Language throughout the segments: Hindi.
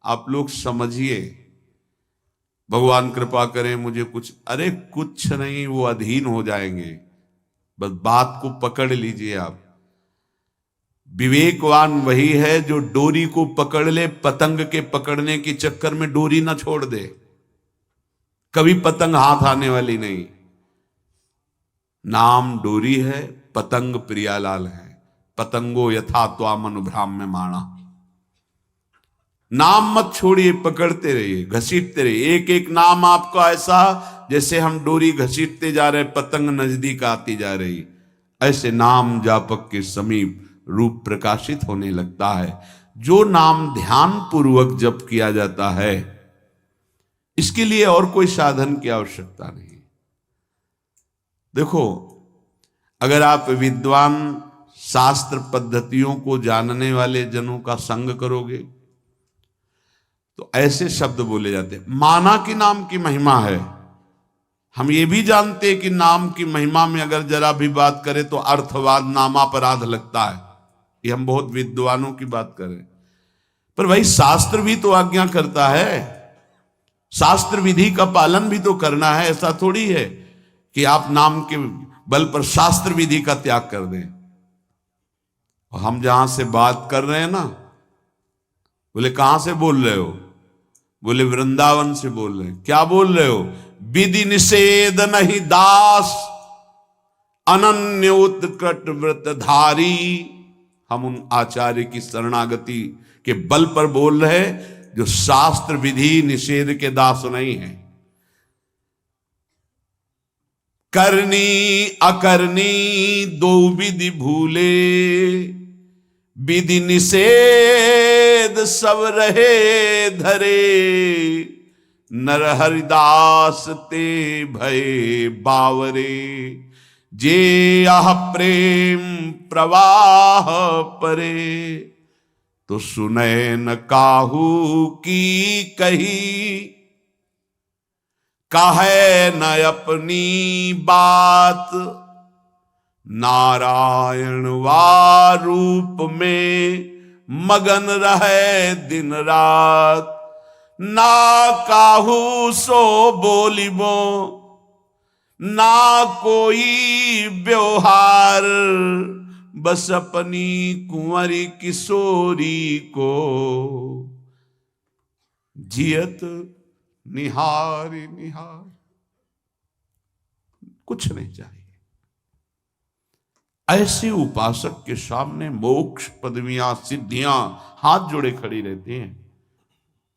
आप लोग समझिए, भगवान कृपा करें मुझे कुछ, अरे कुछ नहीं, वो अधीन हो जाएंगे। बस बात को पकड़ लीजिए आप। विवेकवान वही है जो डोरी को पकड़ ले, पतंग के पकड़ने के चक्कर में डोरी ना छोड़ दे। कभी पतंग हाथ आने वाली नहीं। नाम डोरी है, पतंग प्रियालाल है। पतंगो यथा त्वाम अनुभ्राम्य माणा। नाम मत छोड़िए, पकड़ते रहिए, घसीटते रहिए। एक एक नाम आपको ऐसा, जैसे हम डोरी घसीटते जा रहे, पतंग नजदीक आती जा रही, ऐसे नाम जापक के समीप रूप प्रकाशित होने लगता है। जो नाम ध्यान पूर्वक जप किया जाता है, इसके लिए और कोई साधन की आवश्यकता नहीं। देखो, अगर आप विद्वान शास्त्र पद्धतियों को जानने वाले जनों का संग करोगे तो ऐसे शब्द बोले जाते हैं। माना कि नाम की महिमा है। हम ये भी जानते हैं कि नाम की महिमा में अगर जरा भी बात करें तो अर्थवाद नामापराध लगता है। ये हम बहुत विद्वानों की बात करें, पर भाई शास्त्र भी तो आज्ञा करता है। शास्त्र विधि का पालन भी तो करना है। ऐसा थोड़ी है कि आप नाम के बल पर शास्त्र विधि का त्याग कर दें। और हम जहां से बात कर रहे हैं ना, बोले कहां से बोल रहे हो? बोले वृंदावन से बोल रहे हैं। क्या बोल रहे हो? विधि निषेध नहीं दास, अनन्य उत्कट व्रतधारी। हम उन आचार्य की शरणागति के बल पर बोल रहे जो शास्त्र विधि निषेध के दास नहीं है। करनी अकरनी दो विधि भूले, विधि निषेध सब रहे धरे। नर हरिदास ते भय बावरे, जे आह प्रेम प्रवाह परे। तो सुने न काहू की कही, कहे न अपनी बात। नारायण वा रूप में मगन रहे दिन रात। ना काहू सो बोलिबो, ना कोई व्यवहार। बस अपनी कुंवरी किशोरी को जियत निहारी निहार। कुछ नहीं चाहिए। ऐसे उपासक के सामने मोक्ष पदवियां सिद्धियां हाथ जोड़े खड़ी रहती हैं,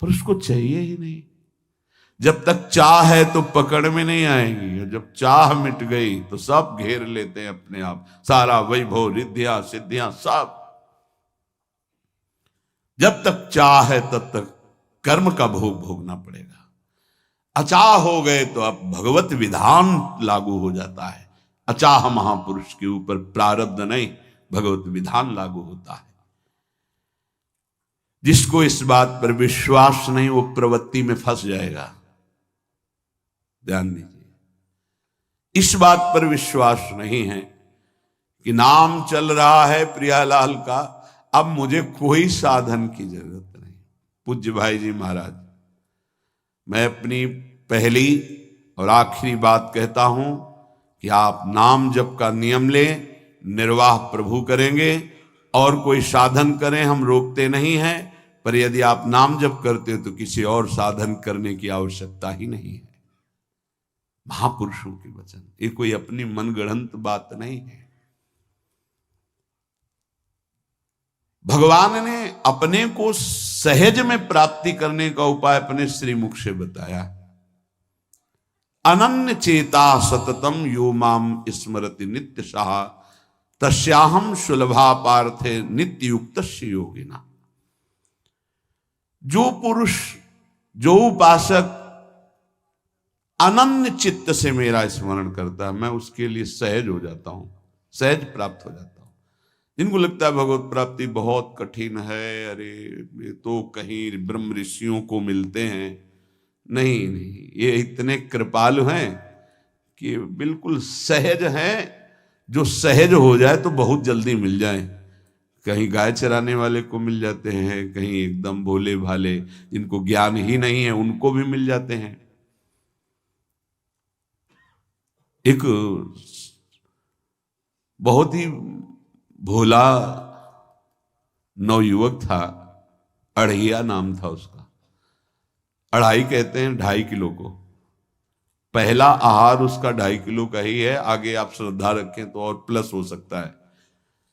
पर उसको चाहिए ही नहीं। जब तक चाह है तो पकड़ में नहीं आएंगी, और जब चाह मिट गई तो सब घेर लेते हैं अपने आप। सारा वैभव रिद्धियां सिद्धियां सब। जब तक चाह है तब तक कर्म का भोग भोगना पड़ेगा। अचाह हो गए तो अब भगवत विधान लागू हो जाता है। अचाह महापुरुष के ऊपर प्रारब्ध नहीं, भगवत विधान लागू होता है। जिसको इस बात पर विश्वास नहीं, वो प्रवृत्ति में फंस जाएगा। ध्यान दीजिए, इस बात पर विश्वास नहीं है कि नाम चल रहा है प्रियालाल का, अब मुझे कोई साधन की जरूरत नहीं। पूज्य भाई जी महाराज, मैं अपनी पहली और आखिरी बात कहता हूं कि आप नाम जप का नियम लें, निर्वाह प्रभु करेंगे। और कोई साधन करें, हम रोकते नहीं हैं, पर यदि आप नाम जप करते हो तो किसी और साधन करने की आवश्यकता ही नहीं है। महापुरुषों के वचन, ये कोई अपनी मनगढ़ंत बात नहीं है। भगवान ने अपने को सहज में प्राप्ति करने का उपाय अपने श्रीमुख से बताया। अनन्य चेता सततम यो माम स्मरति नित्य सह, तस्याहम सुलभा पार्थे नित्य युक्त योगिना। जो पुरुष, जो उपासक अनन्य चित्त से मेरा स्मरण करता है, मैं उसके लिए सहज हो जाता हूं, सहज प्राप्त हो जाता हूं। जिनको लगता है भगवत प्राप्ति बहुत कठिन है, अरे ये तो कहीं ब्रह्म ऋषियों को मिलते हैं, नहीं नहीं, ये इतने कृपालु हैं कि बिल्कुल सहज हैं। जो सहज हो जाए तो बहुत जल्दी मिल जाए। कहीं गाय चराने वाले को मिल जाते हैं, कहीं एकदम भोले भाले जिनको ज्ञान ही नहीं है उनको भी मिल जाते हैं। एक बहुत ही भोला नवयुवक था, अढ़ैया नाम था उसका। अढ़ाई कहते हैं 2.5 किलो को। पहला आहार उसका 2.5 किलो का ही है, आगे आप श्रद्धा रखें तो और प्लस हो सकता है।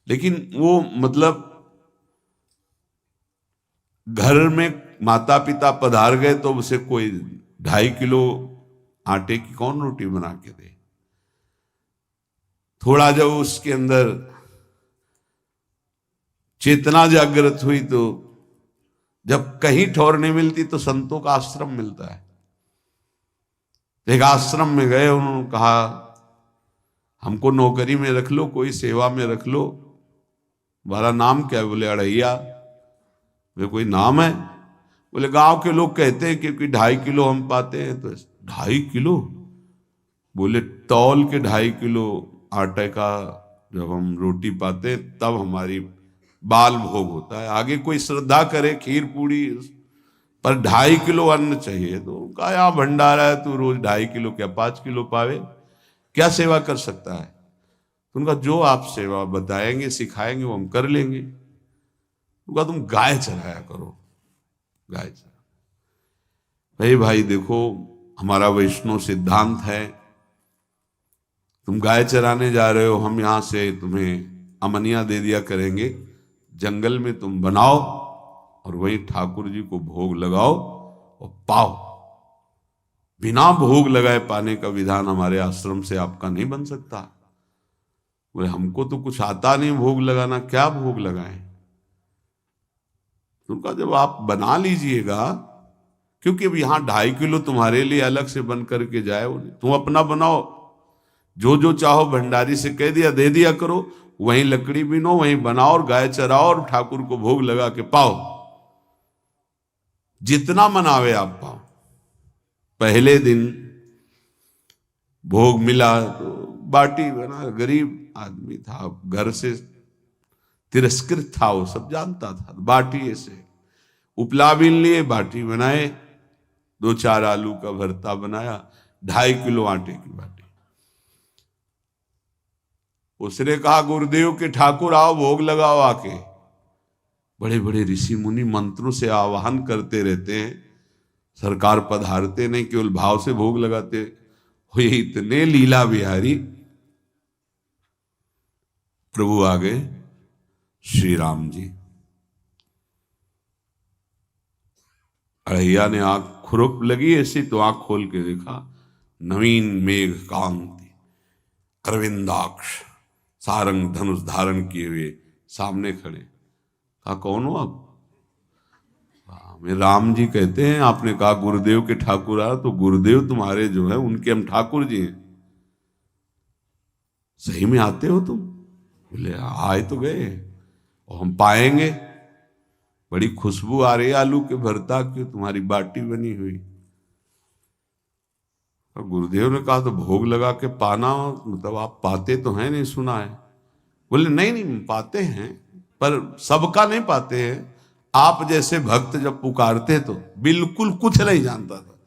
लेकिन वो मतलब घर में माता पिता पधार गए तो उसे कोई 2.5 किलो आटे की कौन रोटी बना के दे। थोड़ा जब उसके अंदर चेतना जागृत हुई तो जब कहीं ठौर नहीं मिलती तो संतों का आश्रम मिलता है। एक आश्रम में गए, उन्होंने कहा हमको नौकरी में रख लो, कोई सेवा में रख लो। तुम्हारा नाम क्या है? बोले अढ़ैया। वे कोई नाम है? बोले गांव के लोग कहते हैं क्योंकि 2.5 किलो हम पाते हैं। तो 2.5 किलो? बोले तौल के 2.5 किलो आटे का जब हम रोटी पाते हैं तब हमारी बाल भोग होता है। आगे कोई श्रद्धा करे खीर पूड़ी, पर 2.5 किलो अन्न चाहिए। तो कहा यहाँ भंडारा है, तू रोज 2.5 किलो क्या 5 किलो पावे, क्या सेवा कर सकता है? तो उनका जो आप सेवा बताएंगे सिखाएंगे वो हम कर लेंगे। उनका तुम गाय चराया करो, गाय चरा। भाई देखो हमारा वैष्णव सिद्धांत है, तुम गाय चराने जा रहे हो, हम यहां से तुम्हें अमनिया दे दिया करेंगे, जंगल में तुम बनाओ और वहीं ठाकुर जी को भोग लगाओ और पाओ। बिना भोग लगाए पाने का विधान हमारे आश्रम से आपका नहीं बन सकता। बोले हमको तो कुछ आता नहीं भोग लगाना, क्या भोग लगाएं? उनका जब आप बना लीजिएगा, क्योंकि अब यहां 2.5 किलो तुम्हारे लिए अलग से बन करके जाए, तुम अपना बनाओ, जो जो चाहो भंडारी से कह दिया दे दिया करो, वहीं लकड़ी बीनो, वहीं बनाओ और गाय चराओ और ठाकुर को भोग लगा के पाओ। जितना मनावे आप पाओ। पहले दिन भोग मिला तो बाटी बना, गरीब आदमी था, घर से तिरस्कृत था, वो सब जानता था। बाटी ऐसे उपला बीन लिए, बाटी बनाए, 2-4 आलू का भरता बनाया, 2.5 किलो आटे की बाटी। उसने कहा गुरुदेव के ठाकुर आओ भोग लगाओ आके। बड़े बड़े ऋषि मुनि मंत्रों से आवाहन करते रहते हैं, सरकार पधारते नहीं, केवल भाव से भोग लगाते हुए इतने लीला बिहारी प्रभु आ गए श्री राम जी। अढ़ैया ने आंख खुरक लगी ऐसी तो आंख खोल के देखा, नवीन मेघ कांति, अरविंदाक्ष, सारंग धनुष धारण किए हुए सामने खड़े। कहा कौन हो आप? मैं राम जी कहते हैं, आपने कहा गुरुदेव के ठाकुर आ, तो गुरुदेव तुम्हारे जो है उनके हम ठाकुर जी हैं। सही में आते हो तुम? बोले आए तो गए और हम पाएंगे। बड़ी खुशबू आ रही है आलू के भरता की, तुम्हारी बाटी बनी हुई। और गुरुदेव ने कहा तो भोग लगा के पाना, मतलब आप पाते तो हैं? नहीं सुना है। बोले नहीं पाते हैं, पर सबका नहीं पाते हैं। आप जैसे भक्त जब पुकारते तो बिल्कुल कुछ नहीं जानता था।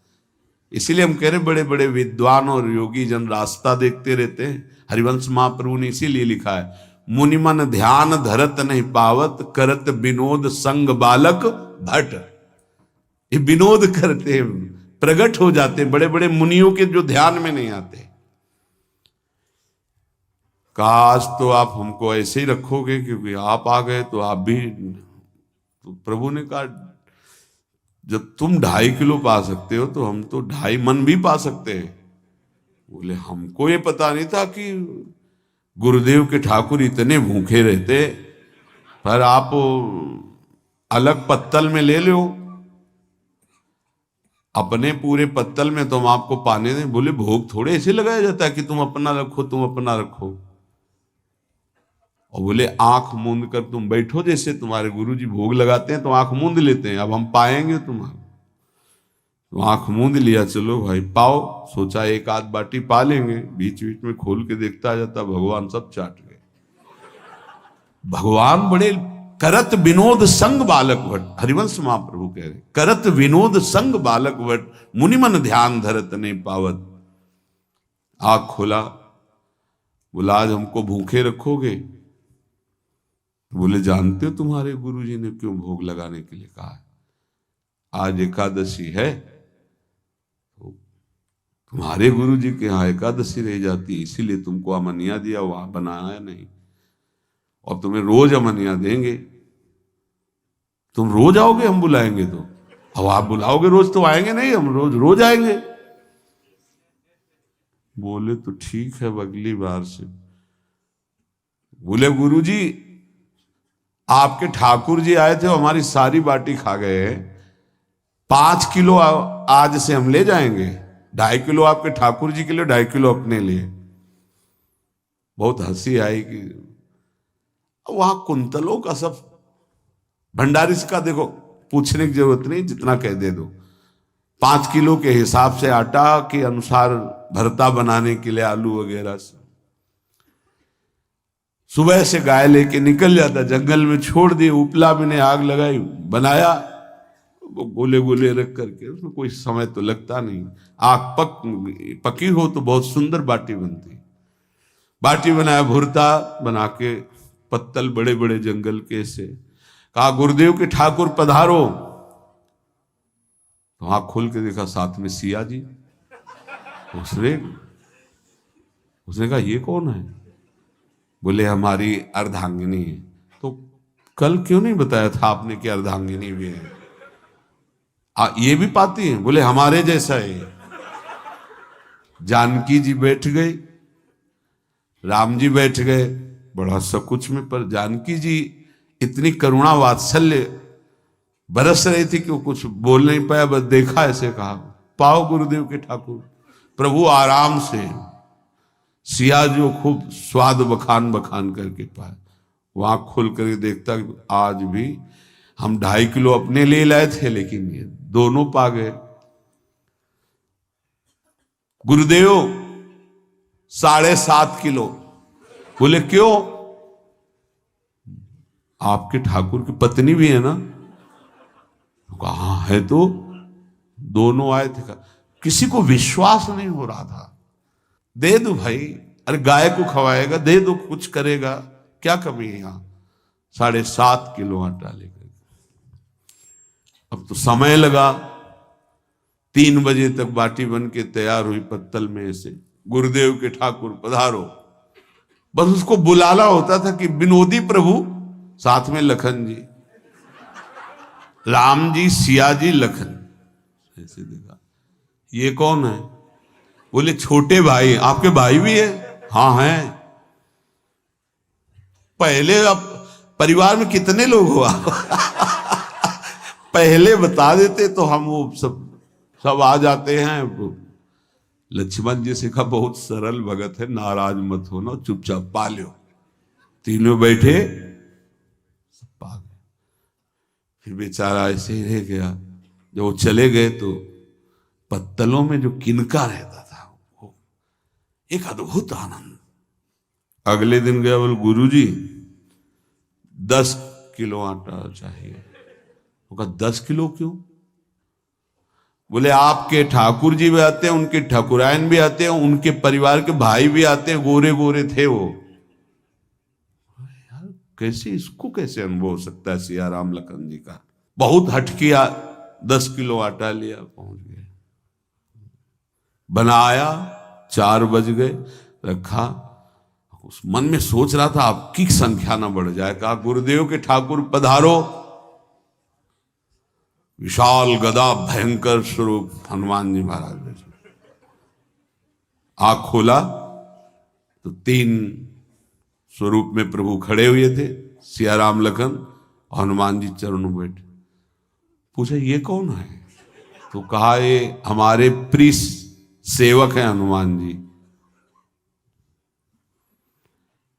इसीलिए हम कह रहे बड़े बड़े विद्वान और योगी जन रास्ता देखते रहते हैं। हरिवंश महाप्रभु ने इसीलिए लिखा है, मुनिमन ध्यान धरत नहीं पावत, करत विनोद संग बालक भट्ट। ये विनोद करते हैं, प्रकट हो जाते हैं, बड़े बड़े मुनियों के जो ध्यान में नहीं आते। काश तो आप हमको ऐसे ही रखोगे, क्योंकि आप आ गए तो आप भी। तो प्रभु ने कहा जब तुम 2.5 किलो पा सकते हो तो हम तो 2.5 मन भी पा सकते हैं। बोले हमको ये पता नहीं था कि गुरुदेव के ठाकुर इतने भूखे रहते, पर आप अलग पत्तल में ले लो, अपने पूरे पत्तल में तो हम आपको पाने दें। बोले भोग थोड़े ऐसे लगाया जाता है कि तुम अपना रखो तुम अपना रखो। और बोले आंख मूंद कर तुम बैठो, जैसे तुम्हारे गुरुजी भोग लगाते हैं तो आंख मूंद लेते हैं, अब हम पाएंगे तुम्हारा। तो आंख मूंद लिया, चलो भाई पाओ। सोचा एक आध बाटी पा लेंगे, बीच बीच में खोल के देखता जाता, भगवान सब चाट गए। भगवान बड़े करत विनोद संग बालक भट, हरिवंश महाप्रभु कह रहे, करत विनोद संग बालक भट, मुनिमन ध्यान धरत ने पावत। आँख खोला, बोला आज हमको भूखे रखोगे? बोले जानते हो तुम्हारे गुरुजी ने क्यों भोग लगाने के लिए कहा है? आज एकादशी है, तो तुम्हारे गुरुजी के यहाँ एकादशी रह जाती है, इसीलिए तुमको अमनिया दिया, वहां बनाया नहीं, और तुम्हें रोज अमनिया देंगे। तुम रोज आओगे हम बुलाएंगे तो? अब आप बुलाओगे रोज तो आएंगे नहीं, हम रोज रोज आएंगे। बोले तो ठीक है, अब अगली बार से। बोले गुरुजी आपके ठाकुर जी आए थे, हमारी सारी बाटी खा गए, 5 किलो आज से हम ले जाएंगे, 2.5 किलो आपके ठाकुर जी के लिए, 2.5 किलो अपने लिए। बहुत हंसी आई कि वहां कुंतलों का सब भंडारी का देखो, पूछने की जरूरत नहीं, जितना कह दे दो। 5 किलो के हिसाब से आटा के अनुसार भरता बनाने के लिए आलू वगैरह से सुबह से गाय लेके निकल जाता, जंगल में छोड़ दिए, उपला में ने आग लगाई, बनाया, वो गोले गोले रख करके, उसमें कोई समय तो लगता नहीं। आग पकी हो तो बहुत सुंदर बाटी बनती। बाटी बनाया, भुरता बना के, पत्तल बड़े बड़े जंगल के से, कहा गुरुदेव के ठाकुर पधारो। तो आँख खोल के देखा साथ में सिया जी। उसने कहा ये कौन है? बोले हमारी अर्धांगिनी है। तो कल क्यों नहीं बताया था आपने कि अर्धांगिनी भी है? ये भी पाती है? बोले हमारे जैसा है। जानकी जी बैठ गई, राम जी बैठ गए, बड़ा सकुच में, पर जानकी जी इतनी करुणा वात्सल्य बरस रही थी कि वो कुछ बोल नहीं पाया, बस देखा, ऐसे कहा पाओ गुरुदेव के ठाकुर। प्रभु आराम से, सिया जो खूब स्वाद बखान बखान करके पाए। वहां खोल कर देखता आज भी हम 2.5 किलो अपने ले लाए थे, लेकिन ये दोनों पा गए। गुरुदेव 7.5 किलो। बोले क्यों? आपके ठाकुर की पत्नी भी है ना? कहा है, तो दोनों आए थे। किसी को विश्वास नहीं हो रहा था। दे दो भाई, अरे गाय को खवाएगा, दे दो, कुछ करेगा, क्या कमी है यहां? 7.5 किलो आटा लेकर। अब तो समय लगा, 3 बजे तक बाटी बन के तैयार हुई पत्तल में से। गुरुदेव के ठाकुर पधारो, बस उसको बुलाना होता था कि विनोदी प्रभु, साथ में लखन जी, राम जी, सिया जी, लखन। ऐसे देखा, ये कौन है? बोले छोटे भाई। आपके भाई भी है? हाँ है। पहले अब परिवार में कितने लोग हो आप? पहले बता देते तो हम वो सब आ जाते हैं। लक्ष्मण जी से कहा बहुत सरल भगत है, नाराज मत होना, चुपचाप पा लो। तीनों बैठे, सब पा गए। फिर बेचारा ऐसे ही रह गया। जब वो चले गए तो पत्तलों में जो किनका रहता था, वो एक अद्भुत आनंद। अगले दिन गया, बोले गुरुजी 10 किलो आटा चाहिए। वो कहा 10 किलो क्यों? बोले आपके ठाकुर जी भी आते हैं, उनके ठाकुरायन भी आते हैं, उनके परिवार के भाई भी आते हैं, गोरे गोरे थे वो। यार कैसे, इसको कैसे अनुभव हो सकता है सिया राम लखन जी का? बहुत हट किया, 10 किलो आटा लिया, पहुंच गए, बनाया, 4 बज गए, रखा। उस मन में सोच रहा था आपकी संख्या ना बढ़ जाए। कहा गुरुदेव के ठाकुर पधारो। विशाल गदा, भयंकर स्वरूप हनुमान जी महाराज। आंख खोला तो 3 स्वरूप में प्रभु खड़े हुए थे, सिया राम लखन, हनुमान जी चरणों में बैठे। पूछा ये कौन है? तो कहा ये हमारे प्रिय सेवक हैं हनुमान जी।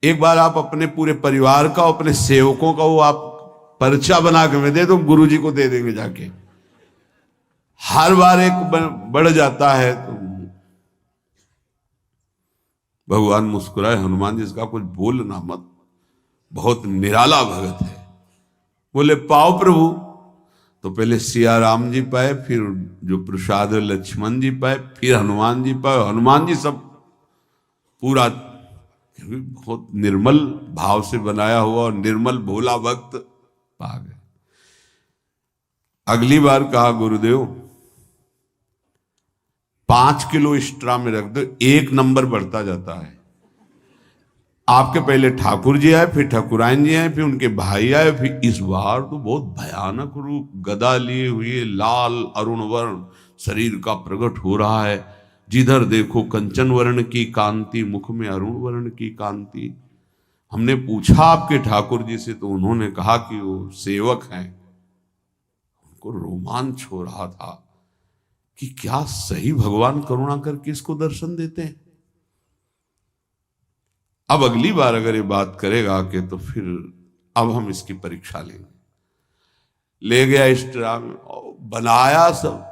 एक बार आप अपने पूरे परिवार का, अपने सेवकों का वो आप पर्चा बना के मैं दे दो, गुरु जी को दे देंगे जाके। हर बार एक बढ़ जाता है तो भगवान मुस्कुराए, हनुमान जी इसका कुछ बोलना मत, बहुत निराला भगत है। बोले पाओ प्रभु। तो पहले सिया राम जी पाए, फिर जो प्रसाद लक्ष्मण जी पाए, फिर हनुमान जी पाए। हनुमान जी सब पूरा बहुत निर्मल भाव से बनाया हुआ और निर्मल भोला भक्त पा गए। अगली बार कहा गुरुदेव 5 किलो एक्स्ट्रा में रख दो, 1 नंबर बढ़ता जाता है। आपके पहले ठाकुर जी आए, फिर ठाकुरायन जी आए, फिर उनके भाई आए, फिर इस बार तो बहुत भयानक रूप, गदा लिए हुए, लाल अरुण वर्ण शरीर का प्रकट हो रहा है। जिधर देखो कंचन वर्ण की कांति, मुख में अरुण वर्ण की कांति। हमने पूछा आपके ठाकुर जी से, तो उन्होंने कहा कि वो सेवक हैं। उनको रोमांच हो रहा था कि क्या सही भगवान करुणा करके इसको दर्शन देते हैं। अब अगली बार अगर ये बात करेगा कि तो फिर अब हम इसकी परीक्षा लेंगे। ले गया इस ट्रा में, बनाया सब।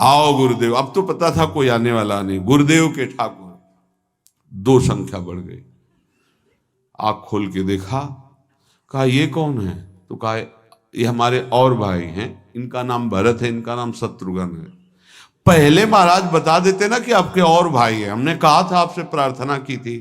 आओ गुरुदेव। अब तो पता था कोई आने वाला नहीं। गुरुदेव के ठाकुर 2 संख्या बढ़ गई। आंख खोल के देखा, कहा ये कौन है? तो कहा ये हमारे और भाई हैं, इनका नाम भरत है, इनका नाम शत्रुघ्न है। पहले महाराज बता देते ना कि आपके और भाई हैं, हमने कहा था आपसे प्रार्थना की थी।